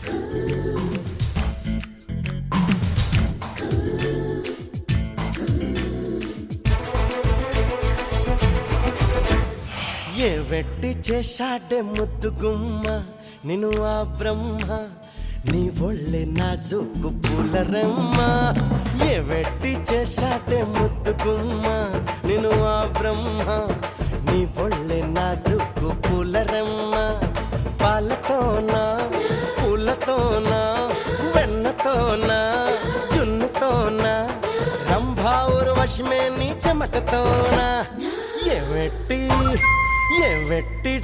ఏ వెట్టి చేశాడే ముద్దు గుమ్మ నిన్ను ఆ బ్రహ్మ నీ ఒళ్ళే నాజుకు పూలరమ్మ. ఏ వెట్టి చేశాడే ముద్దు గుమ్మ నిన్ను ఆ బ్రహ్మ నీ ఒళ్ళే నాజుకు పూలరమ్మ. పాలతోనా పూలతోనా వెన్నతోనా జున్నుతోనా రంభా ఉర్వశమే నీ చెమటతోనా. ఏ వెట్టి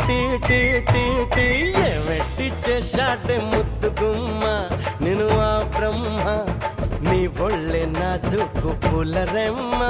టీ టీ టీ టీ ఏ వెట్టి చేశాడే ముద్దు గుమ్మ నిన్ను ఆ బ్రహ్మ నీ ఒళ్ళే నాజుకు పూలరమ్మ.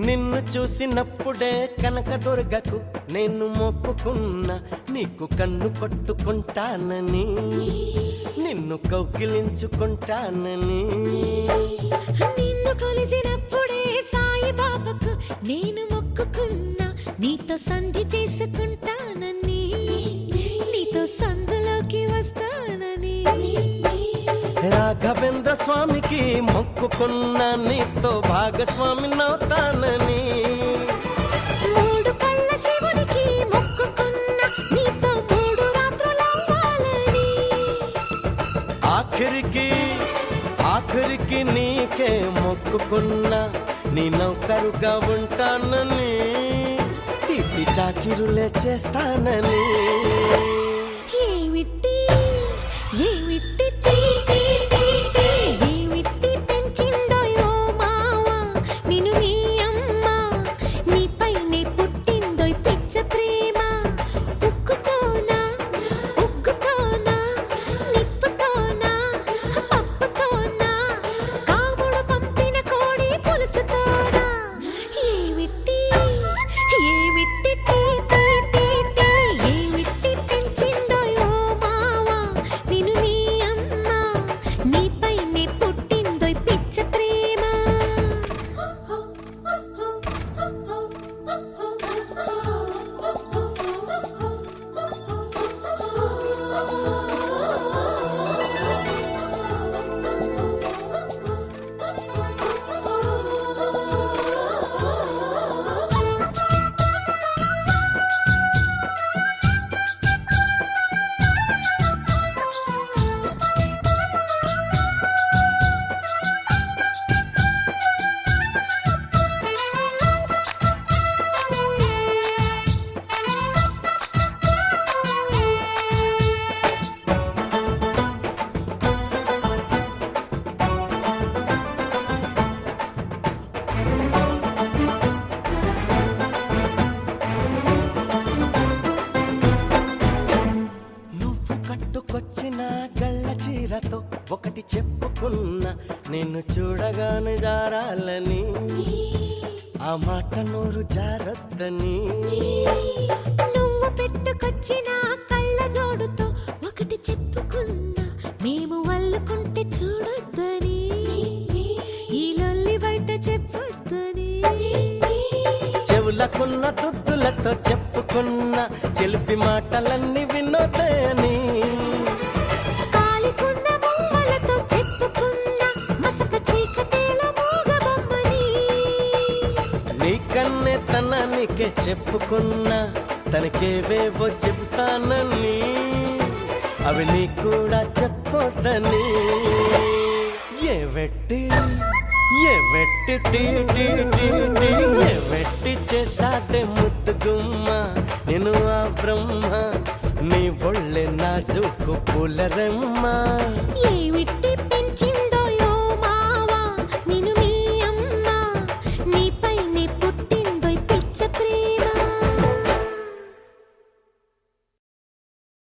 నిన్ను చూసినప్పుడే కనకదుర్గకు నేను మొక్కుకున్నా నీకు కన్ను కొట్టుకుంటానని నిన్ను కౌగిలించుకుంటానని. నిన్ను కొలిసినప్పుడే సాయిబాబాకు నేను మొక్కుకున్నా నీతో సంధి చేసుకుంటానని నీతో సందులోకి వస్తానని. రాఘవేంద్ర స్వామికి మొక్కుకున్న నీతో భాగస్వామి నవుతానని. మూడు కళ్ళ శివునికి మొక్కుకున్న నీతో మూడు రాత్రులవ్వాలని. ఆఖరికి నీకే మొక్కుకున్న నీ నౌకరుగా ఉంటానని తీపి చాకిరులే చేస్తానని. ఏమిటి ఏమిటి టీ టీ టీ టీ ఏమిటి పెంచిందో యో మావా నిన్ను నీ అమ్మ నీపైనే పుట్టిందో పిచ్చ ప్రేమ. ఉక్కుతోనా నిప్పుతోనా పప్పుతోనా కాముడు పంపిన కోడి పులుసుతోనా. ఏమిటి టీ టీ టీ టీ ఏమిటి పెంచిందో యో మావా నిన్ను నీ అమ్మ నీపైనే పుట్టిందో పిచ్చ ప్రేమ. నువ్వు కట్టుకొచ్చిన గళ్ళ చీరతో ఒకటి చెప్పుకున్నా నిన్ను చూడగానే జారాలని ఆ మాట నోరు జారొద్దని. నువ్వు పెట్టుకొచ్చిన కళ్ళ జోడుతో ఒకటి చెప్పుకున్నా మేము వల్లుకుంటే చూడొద్దని ఈ లొల్లి బయట చెప్పొద్దని. చెవులకున్న దుద్దులతో చెప్పుకున్న చెలిపి మాటలన్నీ వినోదని. కాలికున్న బొమ్మలతో చెప్పుకున్న మసక చీకటేల మూగబొమ్మని. నీ కన్నే తనానికే చెప్పుకున్న తనకేవేవో చెబుతానని అవి నీ కూడా చెప్పొద్దని. ఏ వెట్టి టీ టీ టీ టీ ఏ వెట్టి చేశాడే ముద్దు గుమ్మ నిన్ను ఆ బ్రహ్మ నీ ఒళ్ళే నాజుకు పూలరమ్మ. ఏమిటి